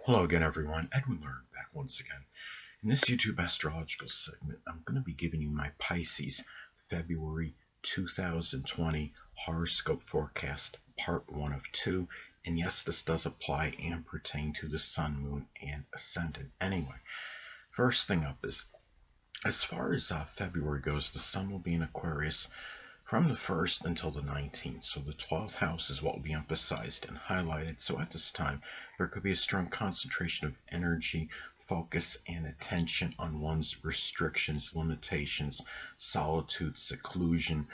Hello again, everyone. Edwin Learnard back once again. In this YouTube astrological segment, I'm going to be giving you my Pisces February 2020 horoscope forecast, part 1 of 2. And yes, this does apply and pertain to the Sun, Moon, and Ascendant. Anyway, first thing up is, as far as February goes, the Sun will be in Aquarius from the 1st until the 19th. So the 12th house is what will be emphasized and highlighted. So at this time, there could be a strong concentration of energy, focus, and attention on one's restrictions, limitations, solitude, seclusion,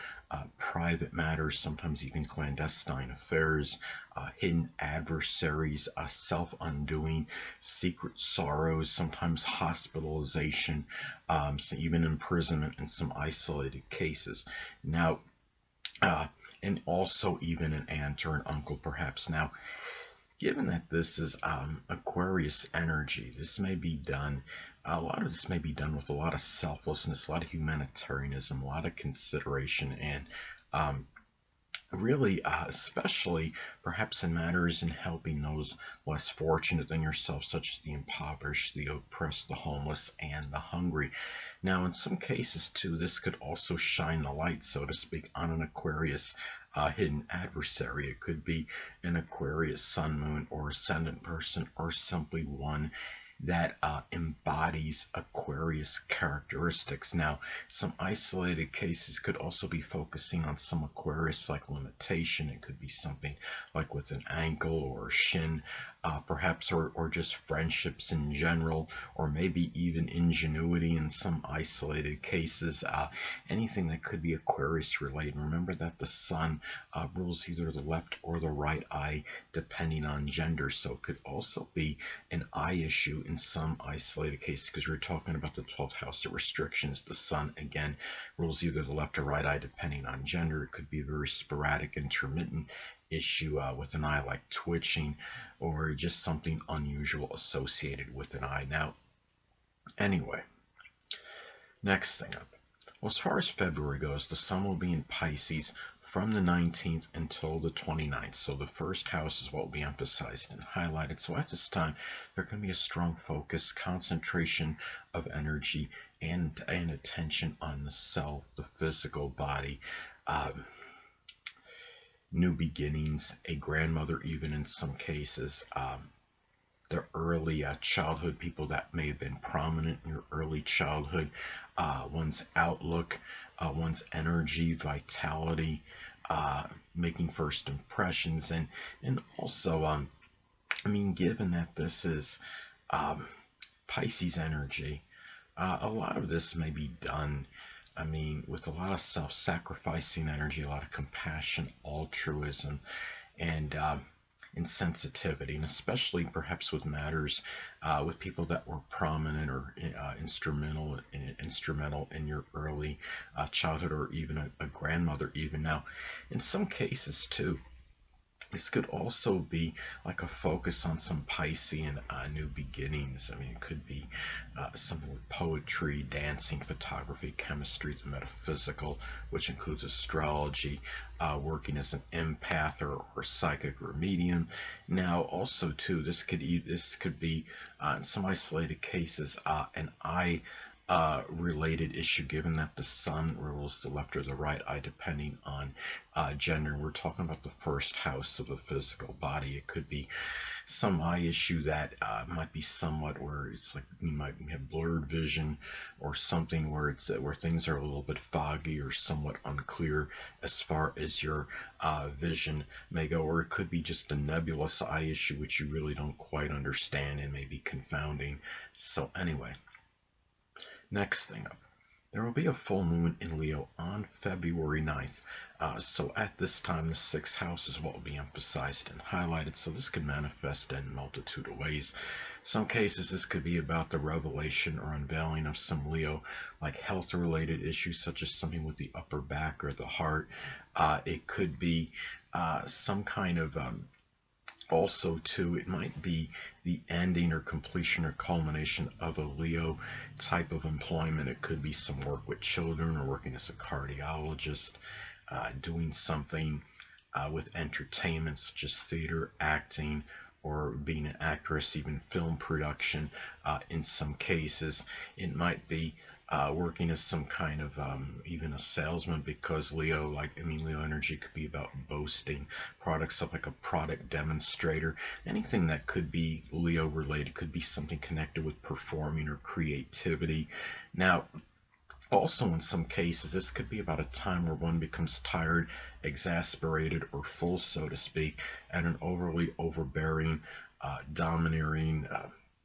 private matters, sometimes even clandestine affairs, hidden adversaries, self-undoing, secret sorrows, sometimes hospitalization, so even imprisonment in some isolated cases. Now, and also even an aunt or an uncle, perhaps. Now, given that this is Aquarius energy, this may be done. A lot of this may be done with a lot of selflessness, a lot of humanitarianism, a lot of consideration, and really, especially perhaps in matters in helping those less fortunate than yourself, such as the impoverished, the oppressed, the homeless, and the hungry. Now, in some cases, too, this could also shine the light, so to speak, on an Aquarius hidden adversary. It could be an Aquarius sun, moon, or ascendant person, or simply one that embodies Aquarius characteristics. Now, some isolated cases could also be focusing on some Aquarius-like limitation. It could be something like with an ankle or a shin, perhaps, or just friendships in general, or maybe even ingenuity in some isolated cases. Anything that could be Aquarius related. Remember that the sun rules either the left or the right eye, depending on gender. So it could also be an eye issue in some isolated cases, because we're talking about the 12th house of restrictions. The sun, again, rules either the left or right eye, depending on gender. It could be a very sporadic, intermittent issue with an eye, like twitching, or just something unusual associated with an eye. Now, anyway, next thing up. Well, as far as February goes, the sun will be in Pisces from the 19th until the 29th. So the first house is what will be emphasized and highlighted. So at this time, there can be a strong focus, concentration of energy, and attention on the self, the physical body, new beginnings, a grandmother, even in some cases. The early childhood, people that may have been prominent in your early childhood, one's outlook, one's energy, vitality, making first impressions, and also, I mean, given that this is Pisces energy, a lot of this may be done, I mean, with a lot of self-sacrificing energy, a lot of compassion, altruism, and insensitivity, and especially perhaps with matters with people that were prominent or instrumental in your early childhood, or even a grandmother. Even now, in some cases too, this could also be like a focus on some Piscean new beginnings. I mean, it could be something with poetry, dancing, photography, chemistry, the metaphysical, which includes astrology, working as an empath or psychic or medium. Now, also too, this could be in some isolated cases an eye related issue, given that the sun rules the left or the right eye, depending on gender. We're talking about the first house of the physical body. It could be some eye issue that might be somewhat where it's like you might have blurred vision, or something where it's where things are a little bit foggy or somewhat unclear as far as your vision may go, or it could be just a nebulous eye issue which you really don't quite understand and may be confounding. So anyway, next thing up, there will be a full moon in Leo on February 9th. So at this time, the sixth house is what will be emphasized and highlighted. So this could manifest in a multitude of ways. Some cases, this could be about the revelation or unveiling of some Leo, like health-related issues, such as something with the upper back or the heart. It could be some kind of also too, it might be the ending or completion or culmination of a Leo type of employment. It could be some work with children, or working as a cardiologist, doing something with entertainment such as theater, acting, or being an actress, even film production. In some cases, it might be working as some kind of even a salesman, because Leo, Leo energy could be about boasting products up, like a product demonstrator. Anything that could be Leo related could be something connected with performing or creativity. Now, also, in some cases, this could be about a time where one becomes tired, exasperated, or full, so to speak, and an overly overbearing, domineering,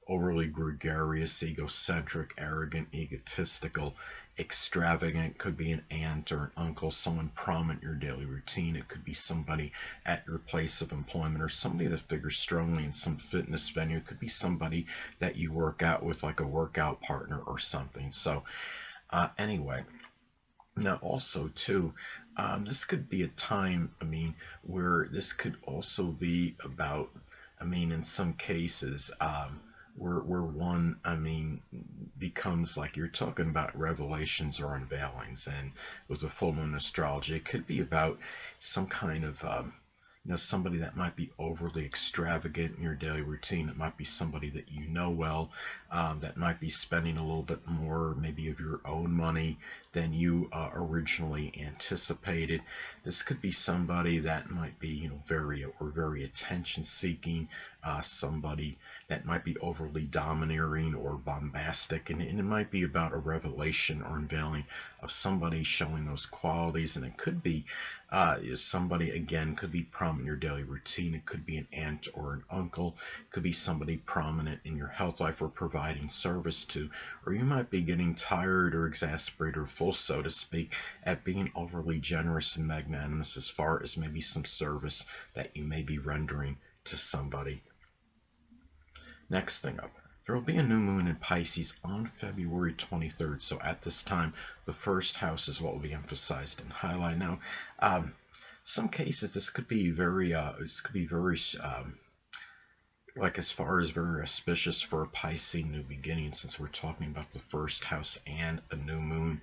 overly gregarious, egocentric, arrogant, egotistical, extravagant. Could be an aunt or an uncle, someone prominent in your daily routine. It could be somebody at your place of employment, or somebody that figures strongly in some fitness venue. It could be somebody that you work out with, like a workout partner or something. So, anyway, now also too, this could be a time, where this could also be about, in some cases, where one, becomes, like, you're talking about revelations or unveilings, and with the full moon astrology, it could be about some kind of somebody that might be overly extravagant in your daily routine. It might be somebody that you know well, that might be spending a little bit more, maybe of your own money than you originally anticipated. This could be somebody that might be, very attention-seeking, somebody that might be overly domineering or bombastic, and it might be about a revelation or unveiling of somebody showing those qualities. And it could be somebody, again, could be prominent in your daily routine. It could be an aunt or an uncle. It could be somebody prominent in your health life or providing service to. Or you might be getting tired or exasperated or full, so to speak, at being overly generous and magnanimous as far as maybe some service that you may be rendering to somebody. Next thing up, there will be a new moon in Pisces on February 23rd. So at this time, the first house is what will be emphasized and highlighted. Now, some cases this could be very, like, as far as very auspicious for a Pisces new beginning, since we're talking about the first house and a new moon.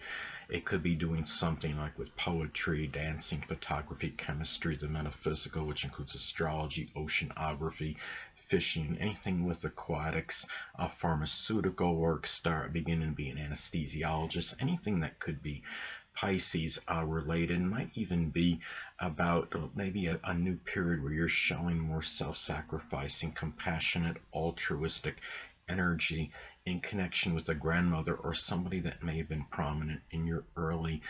It could be doing something like with poetry, dancing, photography, chemistry, the metaphysical, which includes astrology, oceanography, fishing, anything with aquatics, pharmaceutical work, beginning to be an anesthesiologist, anything that could be Pisces related. Might even be about maybe a new period where you're showing more self-sacrificing, compassionate, altruistic energy in connection with a grandmother or somebody that may have been prominent in your early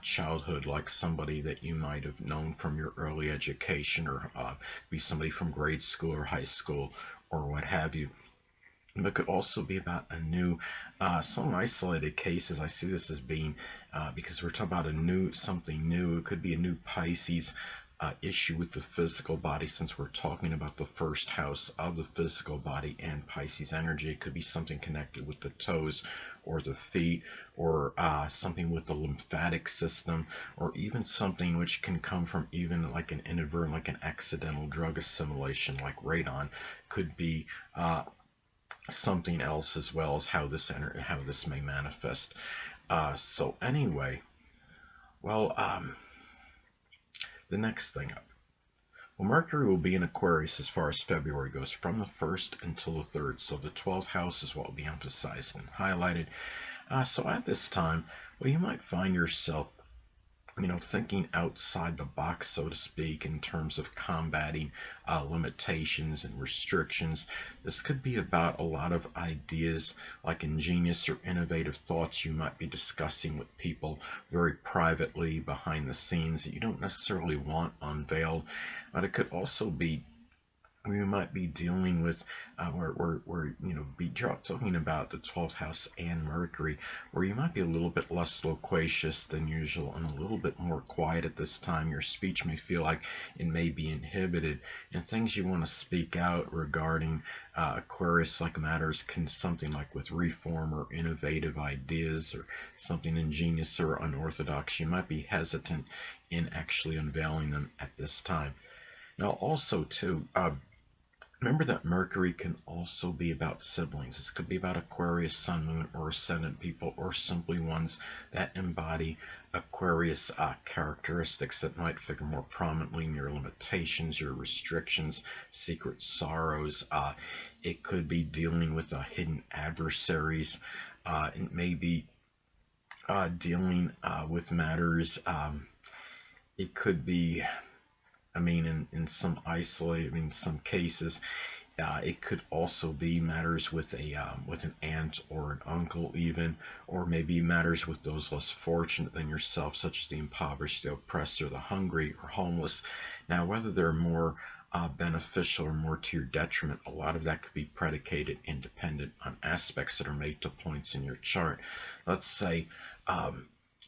childhood, like somebody that you might have known from your early education, or be somebody from grade school or high school or what have you. But could also be about a new, some isolated cases. I see this as being, because we're talking about something new. It could be a new Pisces issue with the physical body, since we're talking about the first house of the physical body and Pisces energy. It could be something connected with the toes or the feet, or something with the lymphatic system, or even something which can come from even like an inadvertent, like an accidental drug assimilation, like radon. Could be something else, as well as how this may manifest. So anyway, well, the next thing up. Well, Mercury will be in Aquarius as far as February goes, from the 1st until the 3rd. So the 12th house is what will be emphasized and highlighted. So at this time, well, you might find yourself, thinking outside the box, so to speak, in terms of combating limitations and restrictions. This could be about a lot of ideas, like ingenious or innovative thoughts you might be discussing with people very privately behind the scenes that you don't necessarily want unveiled. But it could also be we might be dealing with talking about the 12th house and Mercury, where you might be a little bit less loquacious than usual and a little bit more quiet at this time. Your speech may feel like it may be inhibited, and things you want to speak out regarding Aquarius-like matters, something like with reform or innovative ideas or something ingenious or unorthodox. You might be hesitant in actually unveiling them at this time. Now, also too, Remember that Mercury can also be about siblings. This could be about Aquarius, Sun, Moon, or Ascendant people, or simply ones that embody Aquarius characteristics that might figure more prominently in your limitations, your restrictions, secret sorrows. It could be dealing with hidden adversaries. It may be dealing with matters. It could be, in some some cases, it could also be matters with with an aunt or an uncle even, or maybe matters with those less fortunate than yourself, such as the impoverished, the oppressed, or the hungry or homeless. Now, whether they're more beneficial or more to your detriment, a lot of that could be predicated and dependent on aspects that are made to points in your chart. Let's say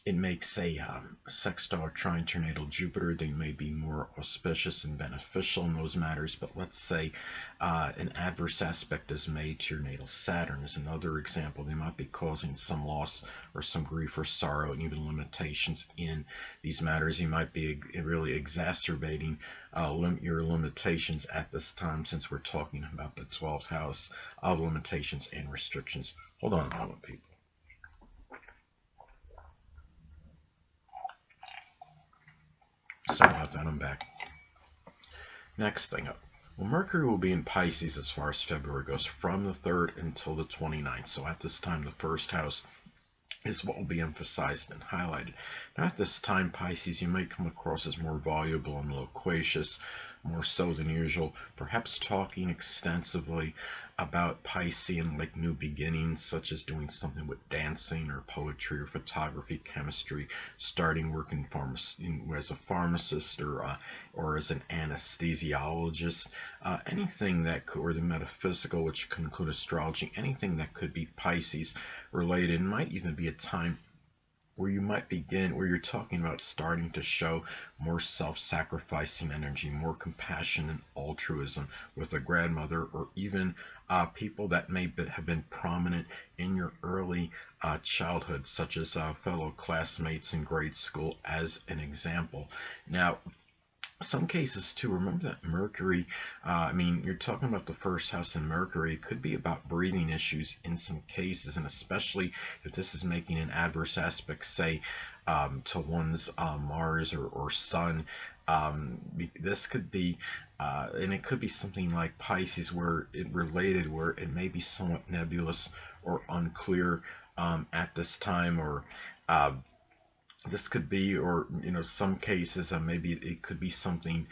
it makes a sextile or trine to your natal Jupiter. They may be more auspicious and beneficial in those matters, but let's say an adverse aspect is made to your natal Saturn is another example. They might be causing some loss or some grief or sorrow and even limitations in these matters. You might be really exacerbating your limitations at this time, since we're talking about the 12th house of limitations and restrictions. Hold on a moment, people. Sorry about that, I'm back. Next thing up. Well, Mercury will be in Pisces as far as February goes, from the 3rd until the 29th. So at this time, the first house is what will be emphasized and highlighted. Now at this time, Pisces, you might come across as more voluble and loquacious, more so than usual, perhaps talking extensively about Piscean like new beginnings, such as doing something with dancing or poetry or photography, chemistry, starting work in as a pharmacist or as an anesthesiologist, anything that could, or the metaphysical, which could include astrology, anything that could be Pisces related. It might even be a time where you might begin, where you're talking about starting to show more self-sacrificing energy, more compassion and altruism with a grandmother, or even people that have been prominent in your early childhood, such as fellow classmates in grade school, as an example. Now, some cases too, remember that Mercury, you're talking about the first house in Mercury. It could be about breathing issues in some cases, and especially if this is making an adverse aspect, say, to one's Mars or Sun. This could be, and it could be something like Pisces, where it may be somewhat nebulous or unclear at this time, or this could be, or some cases, maybe it could be something,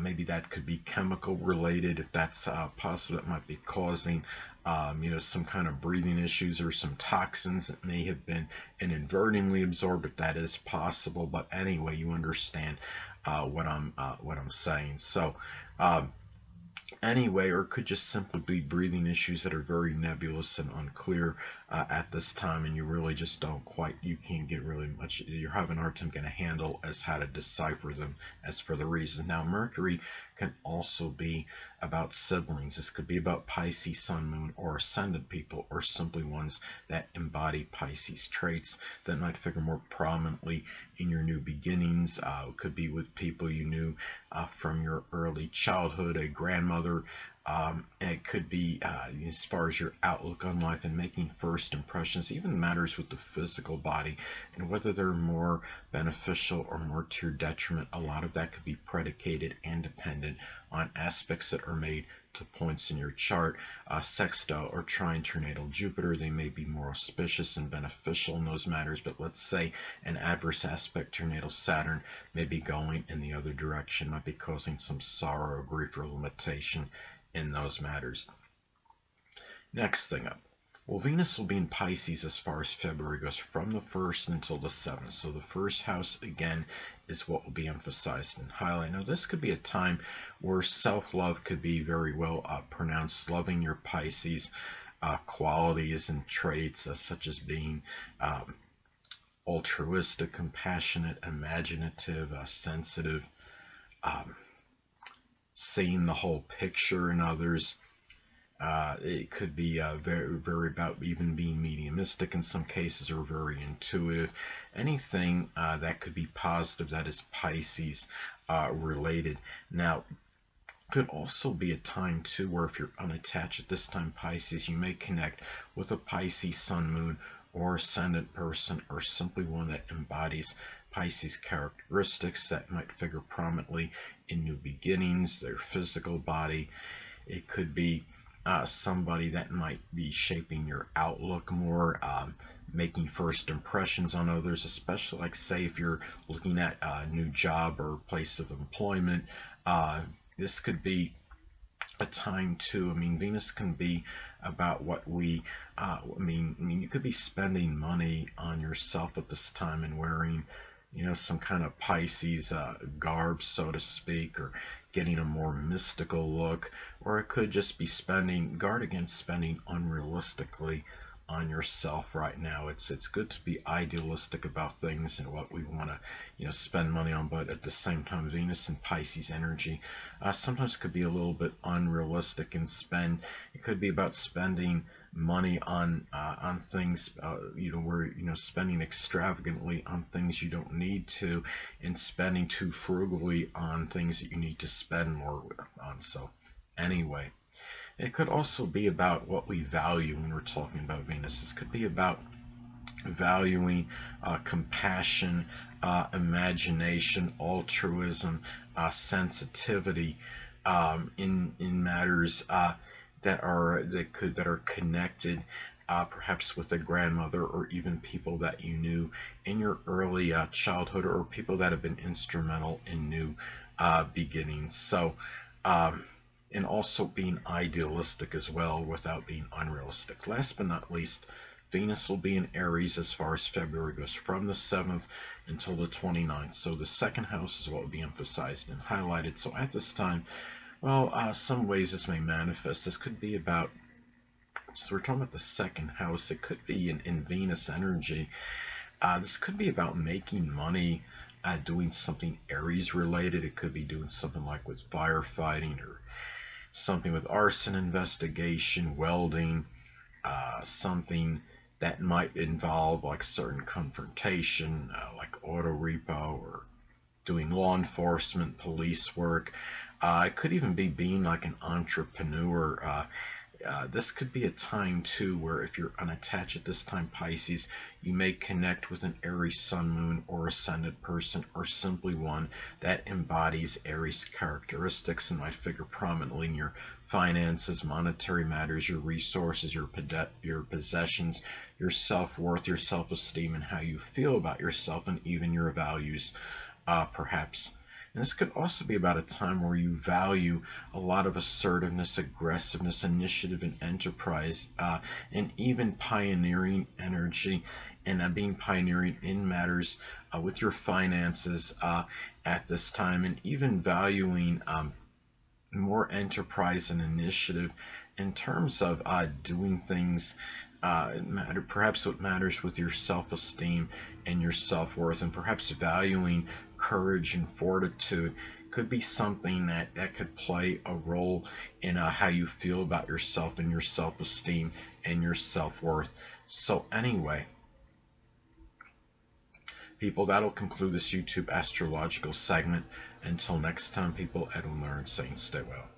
maybe that could be chemical related, if that's possible. It might be causing some kind of breathing issues, or some toxins that may have been inadvertently absorbed, if that is possible. But anyway, you understand what I'm saying. So anyway, or it could just simply be breathing issues that are very nebulous and unclear at this time, and you really just you can't get really much, you're having a hard time getting a handle as how to decipher them as for the reason. Now, Mercury can also be about siblings. This could be about Pisces, Sun, Moon, or Ascendant people, or simply ones that embody Pisces traits that might figure more prominently in your new beginnings. It could be with people you knew from your early childhood, a grandmother. And it could be as far as your outlook on life and making first impressions, even matters with the physical body, and whether they're more beneficial or more to your detriment. A lot of that could be predicated and dependent on aspects that are made to points in your chart. Sextile or trine to your natal Jupiter, they may be more auspicious and beneficial in those matters, but let's say an adverse aspect to your natal Saturn may be going in the other direction, might be causing some sorrow, grief, or limitation in those matters. Next thing up. Well, Venus will be in Pisces as far as February goes, from the 1st until the 7th. So the first house, again, is what will be emphasized and highlighted. Now, this could be a time where self-love could be very well pronounced, loving your Pisces qualities and traits, such as being altruistic, compassionate, imaginative, sensitive, seeing the whole picture in others. It could be very, very about even being mediumistic in some cases, or very intuitive. Anything that could be positive that is Pisces related. Now, Could also be a time too where if you're unattached at this time, Pisces, you may connect with a Pisces sun, moon, or ascendant person, or simply one that embodies Pisces characteristics that might figure prominently in new beginnings, their physical body. It could be somebody that might be shaping your outlook more, making first impressions on others, especially like say if you're looking at a new job or place of employment. This could be a time too. I mean, Venus can be about what we. I mean, you could be spending money on yourself at this time and wearing, some kind of Pisces garb, so to speak, or getting a more mystical look, or it could just be spending. Guard against spending unrealistically on yourself right now. It's good to be idealistic about things and what we want to spend money on, but at the same time, Venus and Pisces energy sometimes could be a little bit unrealistic and spend. It could be about spending money on things where spending extravagantly on things you don't need to, and spending too frugally on things that you need to spend more on. So anyway, it could also be about what we value when we're talking about Venus. This could be about valuing compassion, imagination, altruism, sensitivity, in matters that are connected, perhaps with a grandmother or even people that you knew in your early childhood, or people that have been instrumental in new beginnings. So. And also being idealistic as well without being unrealistic. Last but not least, Venus will be in Aries as far as February goes, from the 7th until the 29th. So the second house is what will be emphasized and highlighted. So at this time, well, some ways this may manifest. This could be about, so we're talking about the second house. It could be in Venus energy. This could be about making money, doing something Aries related. It could be doing something like with firefighting, or something with arson investigation, welding, something that might involve like certain confrontation, like auto repo, or doing law enforcement, police work. It could even be being like an entrepreneur. This could be a time too where if you're unattached at this time, Pisces, you may connect with an Aries sun, moon, or ascendant person, or simply one that embodies Aries characteristics and might figure prominently in your finances, monetary matters, your resources, your possessions, your self-worth, your self-esteem, and how you feel about yourself, and even your values, perhaps. And this could also be about a time where you value a lot of assertiveness, aggressiveness, initiative, and enterprise, and even pioneering energy, and being pioneering in matters with your finances at this time, and even valuing more enterprise and initiative in terms of doing things. Perhaps what matters with your self-esteem and your self-worth, and perhaps valuing courage and fortitude could be something that could play a role in how you feel about yourself and your self-esteem and your self-worth. So anyway, people, that'll conclude this YouTube astrological segment. Until next time, people, Edwin Learnard saying stay well.